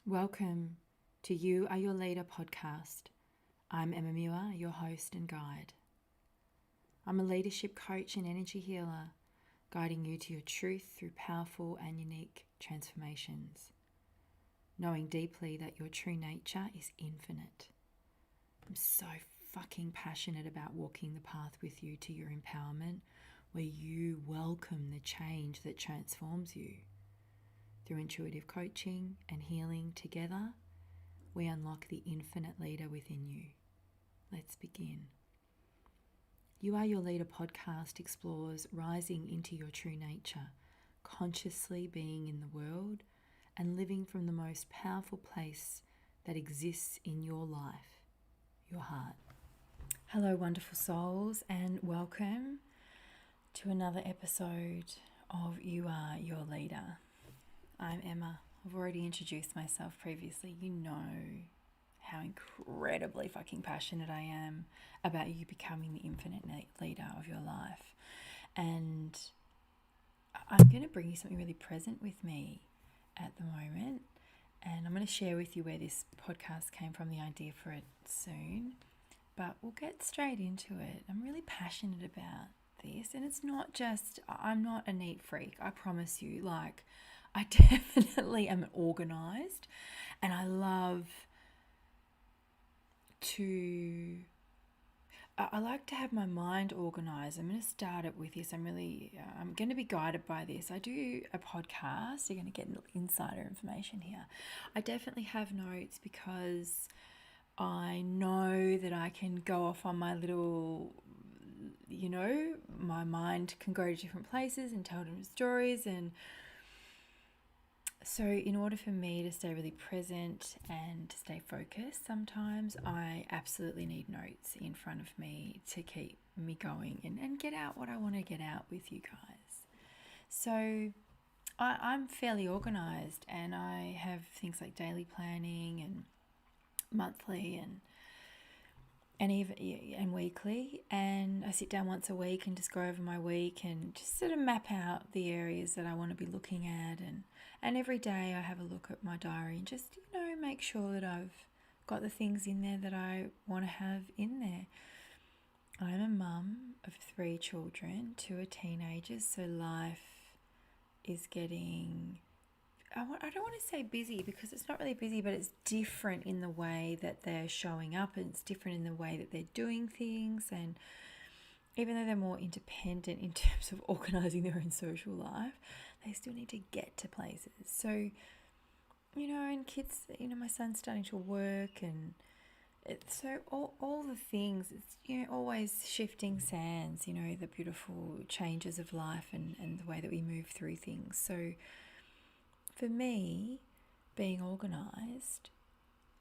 Welcome to You Are Your Leader podcast. I'm Emma Muir, your host and guide. I'm a leadership coach and energy healer, guiding you to your truth through powerful and unique transformations, knowing deeply that your true nature is infinite. I'm so fucking passionate about walking the path with you to your empowerment, where you welcome the change that transforms you. Through intuitive coaching and healing together, we unlock the infinite leader within you. Let's begin. You Are Your Leader podcast explores rising into your true nature, consciously being in the world and living from the most powerful place that exists in your life, your heart. Hello, wonderful souls, and welcome to another episode of You Are Your Leader. I'm Emma. I've already introduced myself previously. You know how incredibly fucking passionate I am about you becoming the infinite leader of your life. And I'm going to bring you something really present with me at the moment. And I'm going to share with you where this podcast came from, the idea for it soon. But we'll get straight into it. I'm really passionate about this. And it's not just, I'm not a neat freak. I promise you, I definitely am organized, and I like to have my mind organized. I'm going to start it with this. I'm going to be guided by this. I do a podcast. You're going to get insider information here. I definitely have notes because I know that I can go off on my little, my mind can go to different places and tell different stories. And so in order for me to stay really present and to stay focused, sometimes I absolutely need notes in front of me to keep me going and get out what I want to get out with you guys. So I'm fairly organized, and I have things like daily planning and monthly and weekly, and I sit down once a week and just go over my week and just sort of map out the areas that I want to be looking at, and every day I have a look at my diary and just make sure that I've got the things in there that I want to have in there. I'm a mum of 3 children, 2 are teenagers, so life is getting, I don't want to say busy because it's not really busy, but it's different in the way that they're showing up, and it's different in the way that they're doing things. And even though they're more independent in terms of organising their own social life, they still need to get to places. So, and kids, my son's starting to work, and so all the things, it's, always shifting sands, the beautiful changes of life and the way that we move through things. So for me, being organised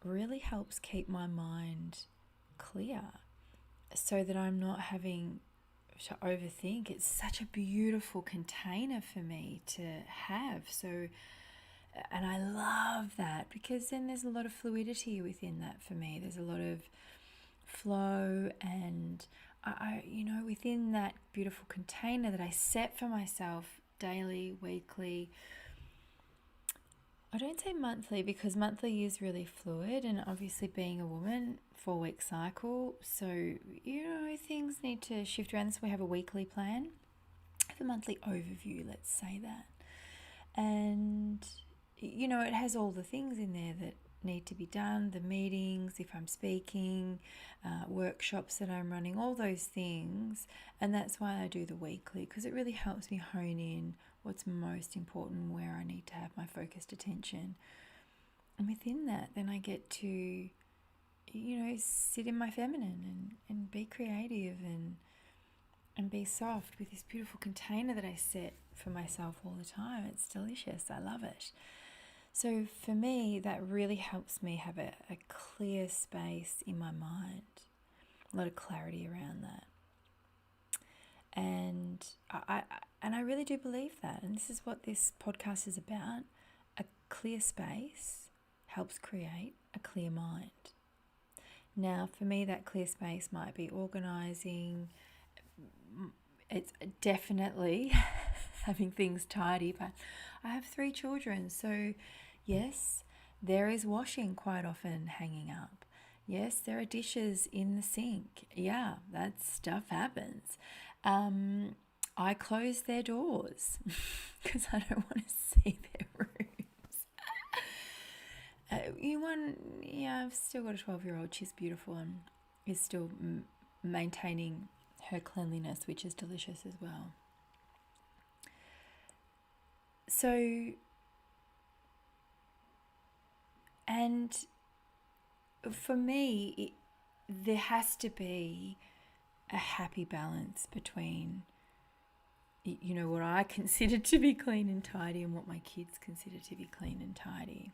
really helps keep my mind clear so that I'm not having to overthink. It's such a beautiful container for me to have. So, and I love that because then there's a lot of fluidity within that for me. There's a lot of flow, and I within that beautiful container that I set for myself daily, weekly, I don't say monthly because monthly is really fluid, and obviously being a woman, 4-week cycle, so things need to shift around. So we have a weekly plan, I have a monthly overview, let's say that, and it has all the things in there that need to be done, the meetings, if I'm speaking, workshops that I'm running, all those things. And that's why I do the weekly, because it really helps me hone in what's most important, where I need to have my focused attention. And within that, then I get to, sit in my feminine and be creative and be soft with this beautiful container that I set for myself all the time. It's delicious. I love it. So for me, that really helps me have a clear space in my mind, a lot of clarity around that. And I really do believe that. And this is what this podcast is about. A clear space helps create a clear mind. Now, for me, that clear space might be organising. It's definitely having things tidy, but I have 3 children. So yes, There is washing quite often hanging up. Yes, there are dishes in the sink. Yeah, that stuff happens. I close their doors because I don't want to see their rooms. I've still got a 12-year-old. She's beautiful and is still maintaining her cleanliness, which is delicious as well. So, and for me, there has to be a happy balance between, what I consider to be clean and tidy and what my kids consider to be clean and tidy.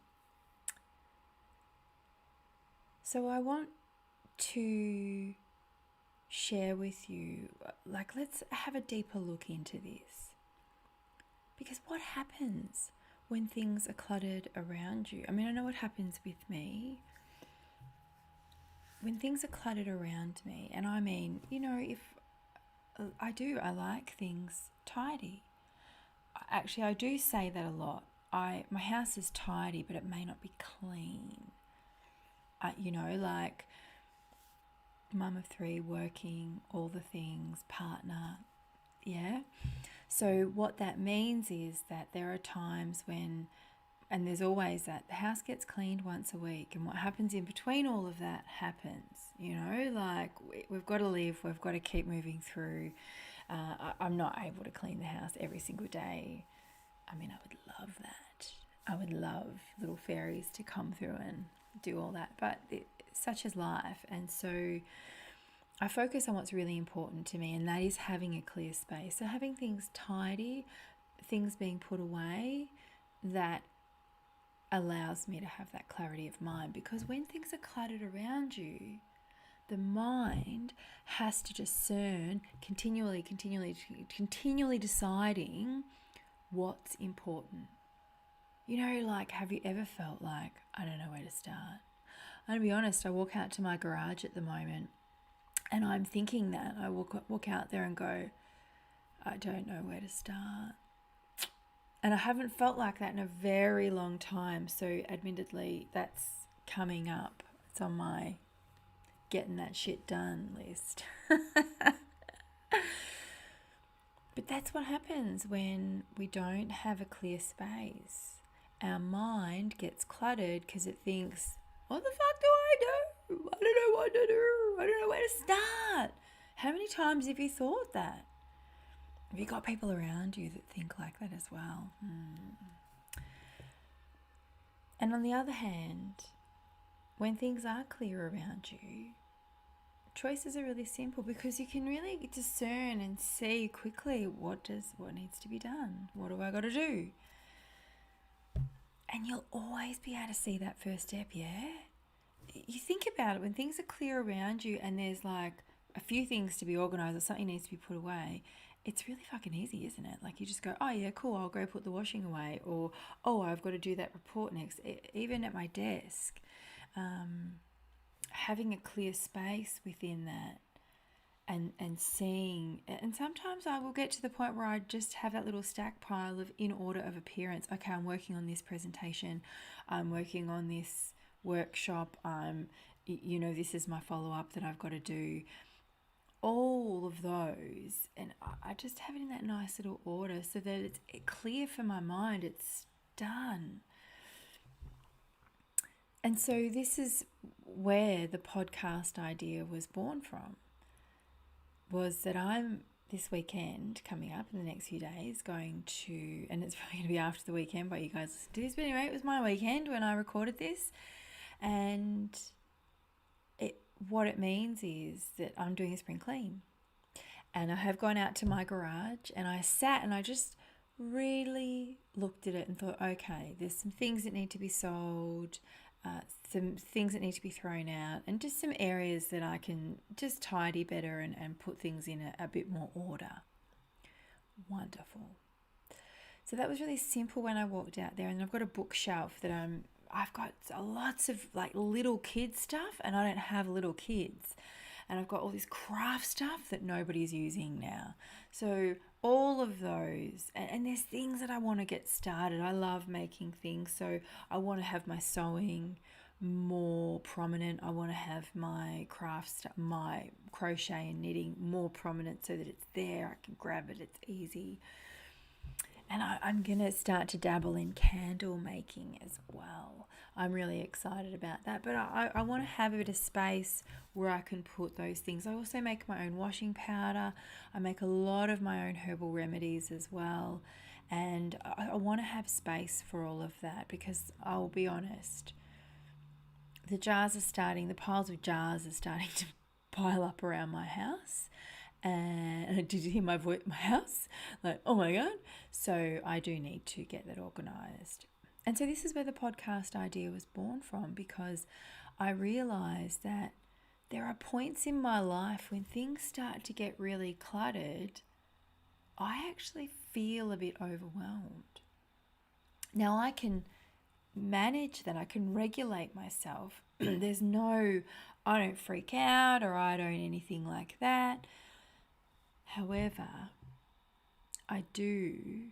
So I want to share with you, let's have a deeper look into this. Because what happens when things are cluttered around you? I mean, I know what happens with me. When things are cluttered around me, and I mean, if I like things tidy. Actually, I do say that a lot. My house is tidy, but it may not be clean. Like mum of 3, working, all the things, partner, yeah. So what that means is that there are times when, and there's always that, the house gets cleaned once a week, and what happens in between all of that happens, we've got to live, we've got to keep moving through. I'm not able to clean the house every single day. I mean, I would love that. I would love little fairies to come through and do all that, but such is life. And so I focus on what's really important to me, and that is having a clear space. So having things tidy, things being put away, that allows me to have that clarity of mind. Because when things are cluttered around you, the mind has to discern, continually deciding what's important. Have you ever felt like, I don't know where to start? I'm going to be honest, I walk out to my garage at the moment and I'm thinking that. I walk out there and go, I don't know where to start. And I haven't felt like that in a very long time. So admittedly, that's coming up. It's on my getting that shit done list. But that's what happens when we don't have a clear space. Our mind gets cluttered because it thinks, what the fuck do I do? I don't know what to do. I don't know where to start. How many times have you thought that? Have you got people around you that think like that as well? And on the other hand, when things are clear around you, choices are really simple because you can really discern and see quickly what needs to be done. What do I got to do? And you'll always be able to see that first step, yeah? You think about it, when things are clear around you and there's like a few things to be organised or something needs to be put away, it's really fucking easy, isn't it? Like you just go, oh yeah, cool, I'll go put the washing away. Or, oh, I've got to do that report next. Even at my desk, having a clear space within that and seeing, and sometimes I will get to the point where I just have that little stack pile of in order of appearance. Okay, I'm working on this presentation, I'm working on this workshop, this is my follow-up that I've got to do. All of those, and I just have it in that nice little order so that it's clear for my mind, it's done. And so this is where the podcast idea was born from, was that I'm this weekend coming up in the next few days going to, and it's probably going to be after the weekend by you guys listen to this, but anyway, it was my weekend when I recorded this, and what it means is that I'm doing a spring clean. And I have gone out to my garage and I sat and I just really looked at it and thought, okay, there's some things that need to be sold, some things that need to be thrown out, and just some areas that I can just tidy better and put things in a bit more order. Wonderful. So that was really simple when I walked out there, and I've got a bookshelf that I've got lots of like little kids stuff, and I don't have little kids. And I've got all this craft stuff that nobody's using now. So all of those. And there's things that I want to get started. I love making things. So I want to have my sewing more prominent. I want to have my my crochet and knitting more prominent so that it's there. I can grab it. It's easy. And I'm going to start to dabble in candle making as well. I'm really excited about that. But I want to have a bit of space where I can put those things. I also make my own washing powder. I make a lot of my own herbal remedies as well. And I want to have space for all of that because I'll be honest, the piles of jars are starting to pile up around my house. And did you hear my house? Like, oh my God. So I do need to get that organized. And so this is where the podcast idea was born from, because I realized that there are points in my life when things start to get really cluttered, I actually feel a bit overwhelmed. Now I can manage that. I can regulate myself. I don't freak out or I don't anything like that. However, I do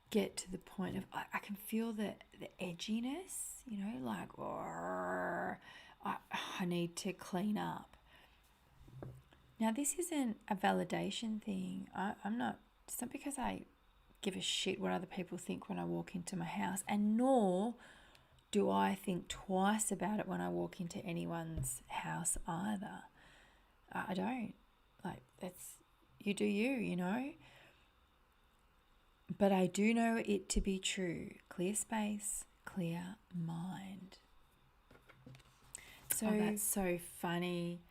get to the point of I can feel the edginess, like I need to clean up. Now, this isn't a validation thing. It's not because I give a shit what other people think when I walk into my house, and nor do I think twice about it when I walk into anyone's house either. I don't. You do you, But I do know it to be true. Clear space, clear mind. So that's so funny.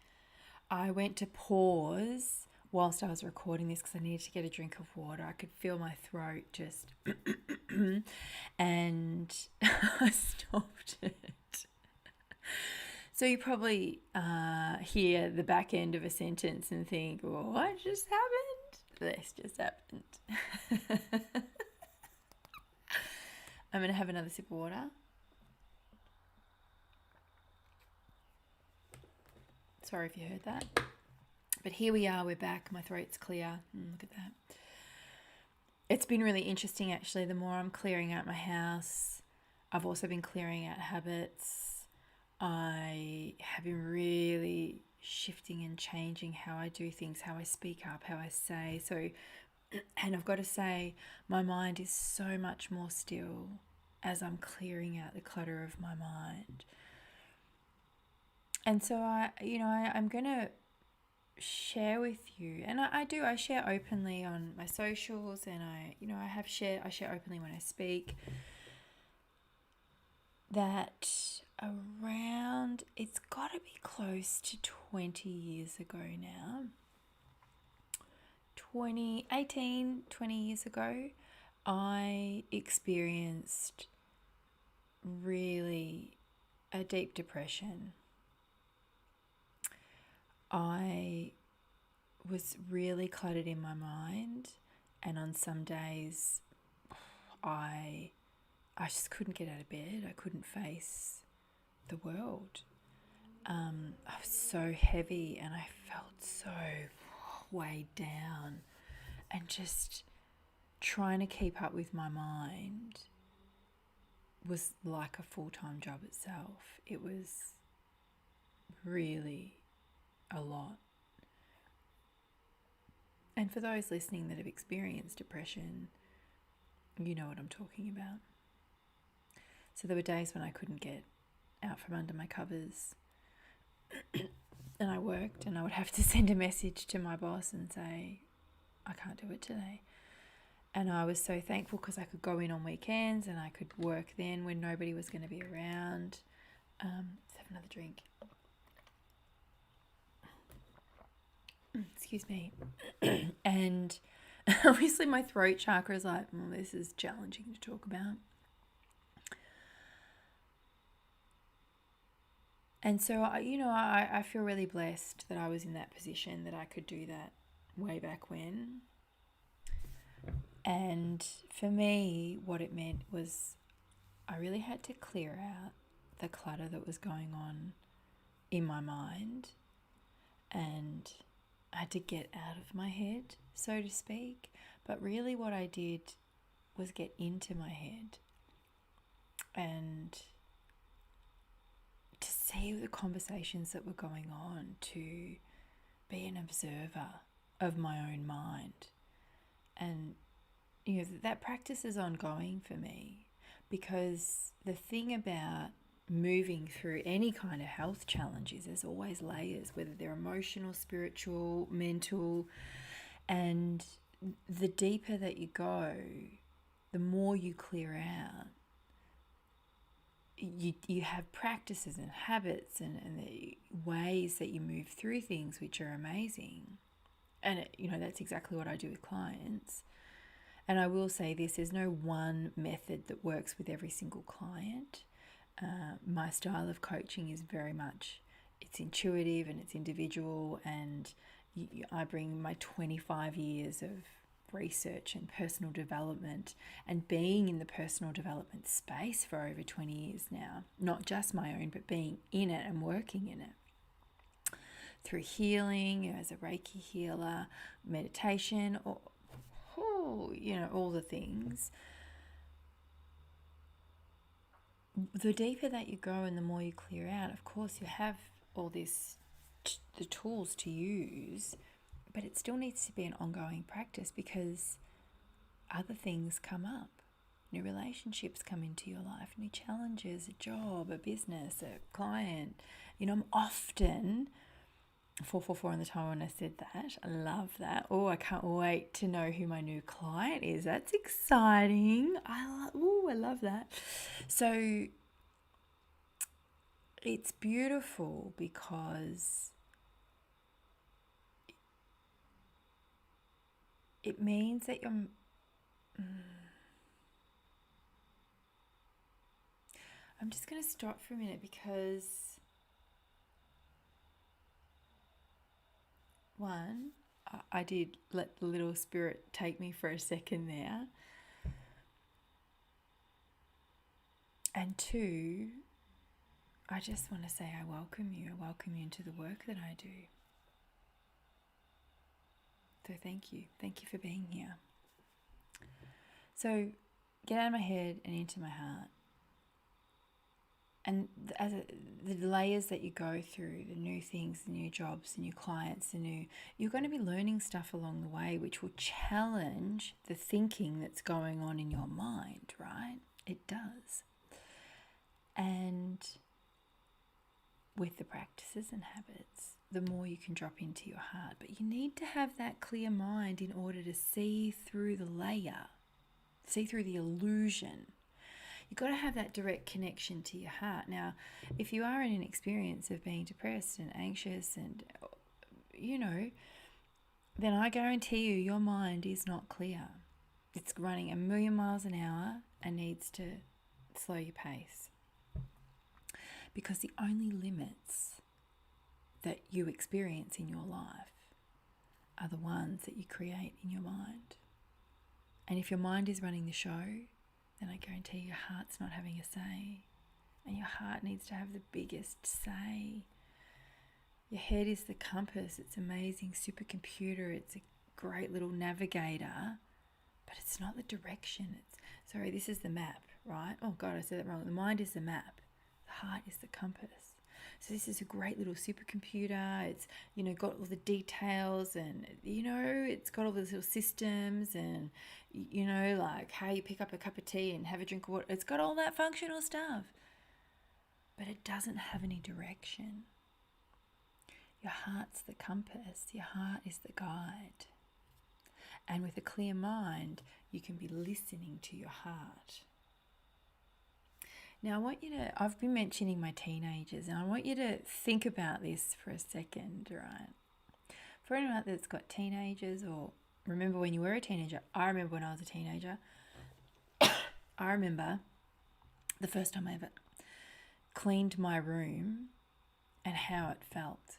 I went to pause whilst I was recording this because I needed to get a drink of water. I could feel my throat just and I stopped it. So you probably hear the back end of a sentence and think, well, what just happened? This just happened. I'm going to have another sip of water. Sorry if you heard that. But here we are, we're back. My throat's clear. Look at that. It's been really interesting, actually. The more I'm clearing out my house, I've also been clearing out habits. I have been really shifting and changing how I do things, how I speak up, how I say. And I've got to say, my mind is so much more still as I'm clearing out the clutter of my mind. And so I'm going to share with you, and I share openly on my socials, and I share openly when I speak, that it's got to be close to 20 years ago now, 20 years ago, I experienced really a deep depression. I was really cluttered in my mind, and on some days I just couldn't get out of bed. I couldn't face the world. I was so heavy and I felt so weighed down, and just trying to keep up with my mind was like a full-time job itself. It was really a lot. And for those listening that have experienced depression, you know what I'm talking about. So there were days when I couldn't get out from under my covers and I worked, and I would have to send a message to my boss and say, I can't do it today. And I was so thankful because I could go in on weekends and I could work then when nobody was going to be around. Let's have another drink. Excuse me. And obviously my throat chakra is like, this is challenging to talk about. And so, I feel really blessed that I was in that position, that I could do that way back when. And for me, what it meant was I really had to clear out the clutter that was going on in my mind, and I had to get out of my head, so to speak. But really what I did was get into my head and to see the conversations that were going on, to be an observer of my own mind. And that practice is ongoing for me, because the thing about moving through any kind of health challenges, there's always layers, whether they're emotional, spiritual, mental, and the deeper that you go, the more you clear out. You have practices and habits and the ways that you move through things which are amazing. And that's exactly what I do with clients. And I will say this, there's no one method that works with every single client. My style of coaching is very much, it's intuitive and it's individual, and I bring my 25 years of research and personal development and being in the personal development space for over 20 years now, not just my own, but being in it and working in it through healing, as a Reiki healer, meditation, or all the things. The deeper that you go and the more you clear out, of course you have all this, the tools to use, but it still needs to be an ongoing practice, because other things come up. New relationships come into your life, new challenges, a job, a business, a client. I'm often 444 on the time when I said that. I love that. Oh, I can't wait to know who my new client is. That's exciting. I love that. So it's beautiful because it means that you're... I'm just going to stop for a minute, because one, I did let the little spirit take me for a second there. And two, I just want to say I welcome you. I welcome you into the work that I do. So thank you. Thank you for being here. So get out of my head and into my heart. And the layers that you go through, the new things, the new jobs, the new clients, you're going to be learning stuff along the way which will challenge the thinking that's going on in your mind, right? It does. And with the practices and habits, the more you can drop into your heart. But you need to have that clear mind in order to see through the layer, see through the illusion. You've got to have that direct connection to your heart. Now, if you are in an experience of being depressed and anxious and, then I guarantee you your mind is not clear. It's running 1,000,000 miles an hour and needs to slow your pace. Because the only limits that you experience in your life are the ones that you create in your mind. And if your mind is running the show, then I guarantee your heart's not having a say. And your heart needs to have the biggest say. Your head is the compass. It's an amazing supercomputer. It's a great little navigator. But it's not the direction. This is the map, right? Oh God, I said that wrong. The mind is the map. The heart is the compass. So this is a great little supercomputer. It's, got all the details and, it's got all those little systems and, like how you pick up a cup of tea and have a drink of water. It's got all that functional stuff. But it doesn't have any direction. Your heart's the compass. Your heart is the guide. And with a clear mind, you can be listening to your heart. Now, I've been mentioning my teenagers, and I want you to think about this for a second, right? For anyone out there that's got teenagers, or remember when you were a teenager, I remember when I was a teenager, I remember the first time I ever cleaned my room and how it felt.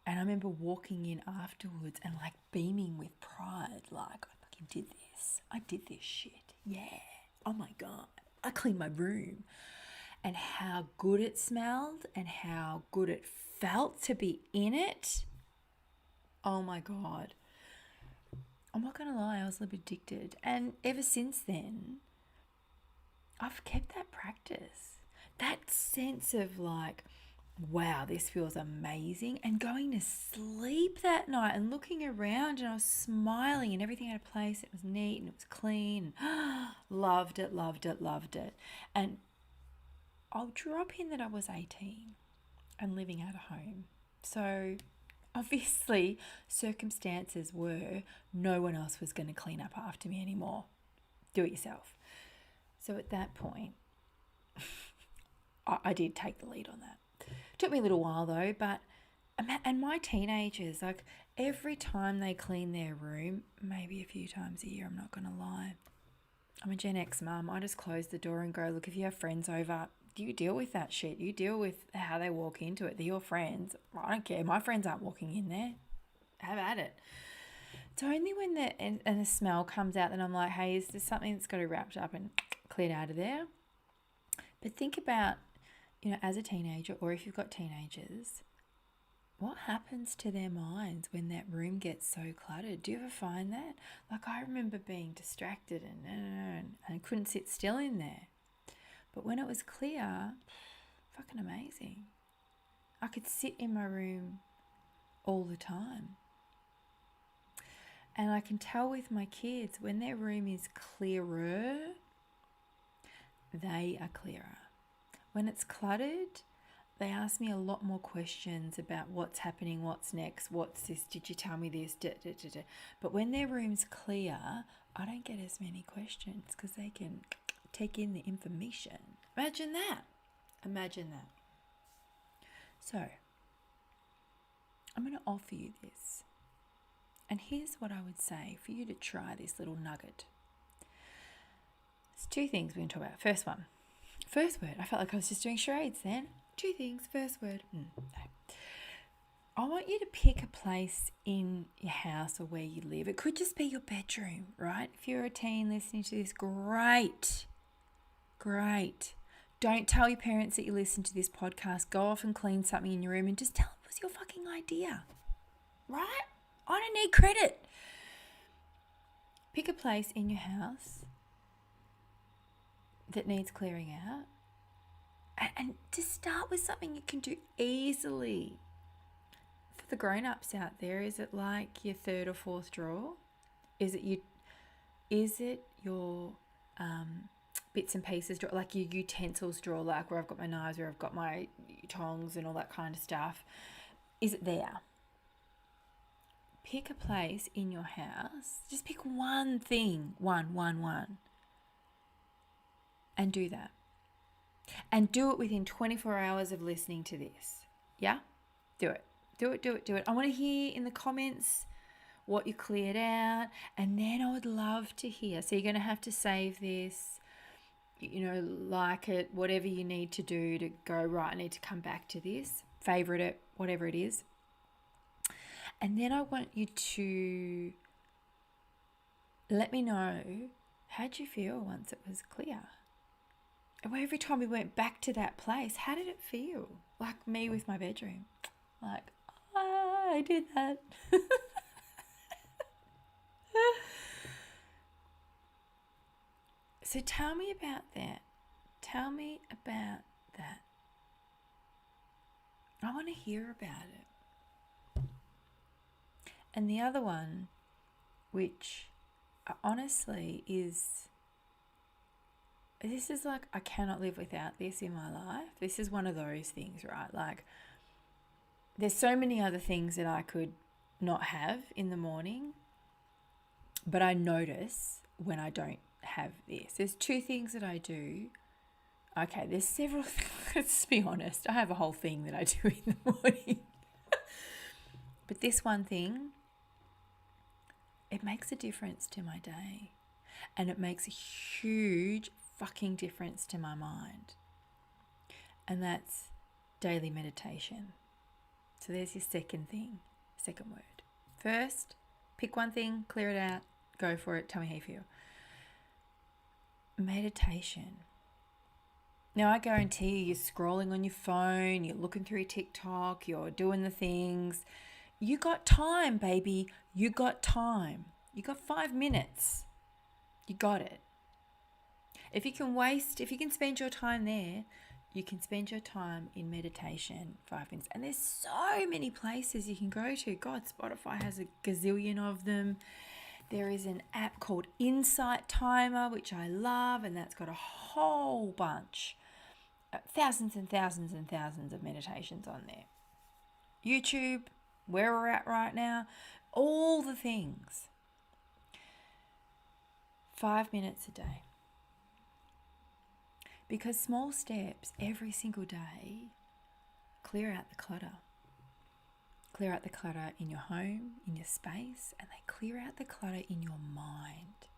And I remember walking in afterwards and like beaming with pride, like, I fucking did this. I did this shit. Yeah. Oh my God. I cleaned my room. And how good it smelled and how good it felt to be in it. Oh my God. I'm not going to lie, I was a little bit addicted. And ever since then, I've kept that practice. That sense of like, wow, this feels amazing. And going to sleep that night and looking around, and I was smiling and everything had a place. It was neat and it was clean. Loved it, loved it, loved it. And I'll drop in that I was 18 and living out of home. So obviously circumstances were no one else was going to clean up after me anymore. Do it yourself. So at that point, I did take the lead on that. Took me a little while though, but and my teenagers, like every time they clean their room, maybe a few times a year, I'm not going to lie. I'm a Gen X mum. I just close the door and go, look, if you have friends over, you deal with that shit. You deal with how they walk into it. They're your friends. I don't care. My friends aren't walking in there. Have at it. It's only when the smell comes out that I'm like, hey, is there something that's got to be wrapped up and cleared out of there? But think about, as a teenager, or if you've got teenagers, what happens to their minds when that room gets so cluttered? Do you ever find that? Like, I remember being distracted and couldn't sit still in there. But when it was clear, fucking amazing. I could sit in my room all the time. And I can tell with my kids, when their room is clearer, they are clearer. When it's cluttered, they ask me a lot more questions about what's happening, what's next, what's this, did you tell me this, But when their room's clear, I don't get as many questions because they can take in the information. Imagine that. So, I'm going to offer you this. And here's what I would say for you to try this little nugget. There's two things we're going to talk about. First word. I felt like I was just doing charades then. Two things. First word. No. I want you to pick a place in your house or where you live. It could just be your bedroom, right? If you're a teen listening to this, great. Don't tell your parents that you listen to this podcast. Go off and clean something in your room and just tell them it was your fucking idea, right? I don't need credit. Pick a place in your house that needs clearing out. And just start with something you can do easily. For the grown-ups out there, is it like your third or fourth drawer? Is it your bits and pieces drawer, like your utensils drawer, like where I've got my knives, where I've got my tongs and all that kind of stuff? Is it there? Pick a place in your house. Just pick one thing, one. And do that. And do it within 24 hours of listening to this. Yeah? Do it. I want to hear in the comments what you cleared out. And then I would love to hear. So you're going to have to save this, like it, whatever you need to do to go, right, I need to come back to this. Favorite it, whatever it is. And then I want you to let me know, how'd you feel once it was clear? And every time we went back to that place, how did it feel? Like me with my bedroom. Like, I did that. So tell me about that. I want to hear about it. And the other one, which honestly this is like, I cannot live without this in my life. This is one of those things, right? Like, there's so many other things that I could not have in the morning, but I notice when I don't have this. There's two things that I do. Okay, there's several things. Let's be honest. I have a whole thing that I do in the morning. But this one thing, it makes a difference to my day. And it makes a huge fucking difference to my mind. And that's daily meditation. So there's your second word. First, pick one thing, clear it out, go for it, tell me how you feel. Meditation. Now, I guarantee you're scrolling on your phone, you're looking through TikTok, you're doing the things. You got time, baby. You got time. You got 5 minutes. You got it. If you can spend your time there, you can spend your time in meditation 5 minutes. And there's so many places you can go to. God, Spotify has a gazillion of them. There is an app called Insight Timer, which I love, and that's got a whole bunch, thousands and thousands and thousands of meditations on there. YouTube, where we're at right now, all the things. 5 minutes a day. Because small steps every single day clear out the clutter. Clear out the clutter in your home, in your space, and they clear out the clutter in your mind.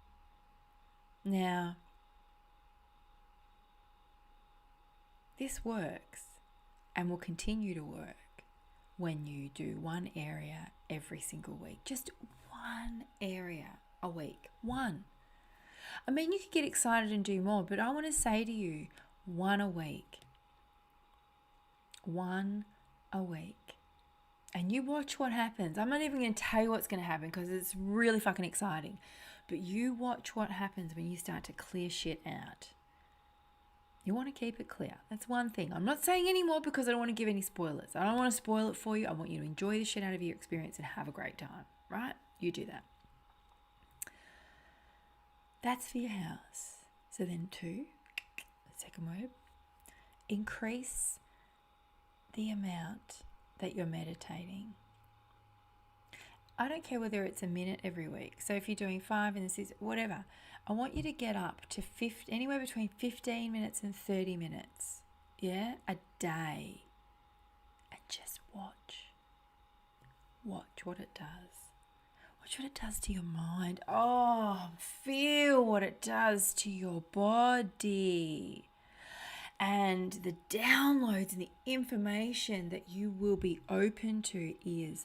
Now, this works and will continue to work when you do one area every single week. Just one area a week. One. I mean, you could get excited and do more, but I want to say to you, one a week. One a week. And you watch what happens. I'm not even going to tell you what's going to happen because it's really fucking exciting. But you watch what happens when you start to clear shit out. You want to keep it clear. That's one thing. I'm not saying any more because I don't want to give any spoilers. I don't want to spoil it for you. I want you to enjoy the shit out of your experience and have a great time. Right? You do that. That's for your house. So then 2, the second word, increase the amount that you're meditating. I don't care whether it's a minute every week. So if you're doing 5 and 6, whatever, I want you to get up to anywhere between 15 minutes and 30 minutes, a day, and just watch what it does. Watch what it does to your mind. Oh, feel what it does to your body. And the downloads and the information that you will be open to is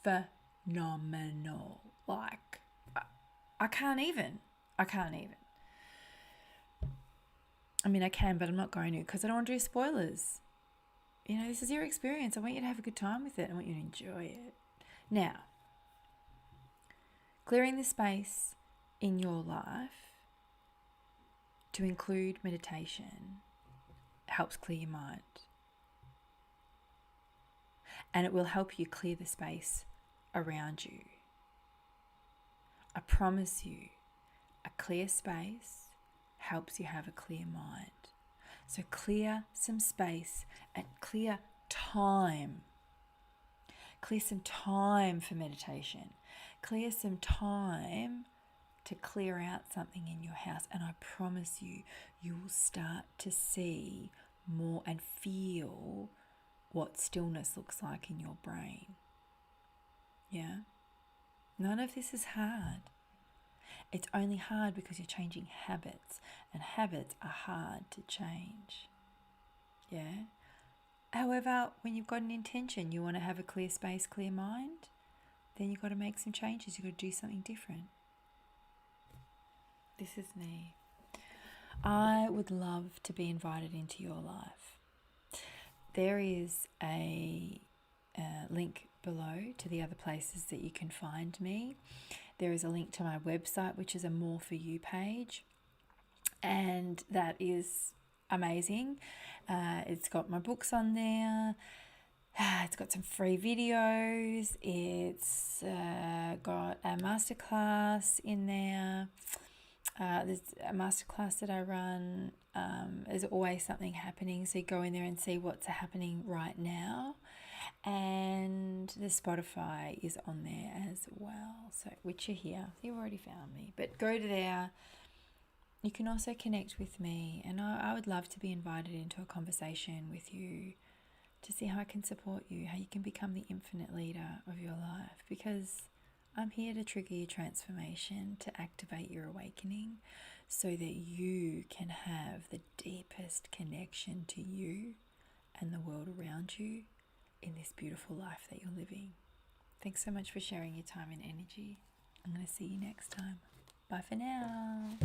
phenomenal. Like, I can't even. I mean, I can, but I'm not going to because I don't want to do spoilers. This is your experience. I want you to have a good time with it. I want you to enjoy it. Now, clearing the space in your life to include meditation helps clear your mind. And it will help you clear the space around you. I promise you, a clear space helps you have a clear mind. So clear some space and clear time. Clear some time for meditation. Clear some time to clear out something in your house. And I promise you, you will start to see more and feel what stillness looks like in your brain. Yeah? None of this is hard. It's only hard because you're changing habits, and habits are hard to change. Yeah? However, when you've got an intention, you want to have a clear space, clear mind, then you've got to make some changes. You've got to do something different. This is me. I would love to be invited into your life. There is a link below to the other places that you can find me. There is a link to my website, which is a More For You page, and that is amazing. It's got my books on there. It's got some free videos. It's got a masterclass in there. There's a masterclass that I run. There's always something happening, so you go in there and see what's happening right now. And the Spotify is on there as well, so which you're here. You've already found me, but go to there. You can also connect with me, and I would love to be invited into a conversation with you to see how I can support you, how you can become the infinite leader of your life, because I'm here to trigger your transformation, to activate your awakening so that you can have the deepest connection to you and the world around you in this beautiful life that you're living. Thanks so much for sharing your time and energy. I'm going to see you next time. Bye for now.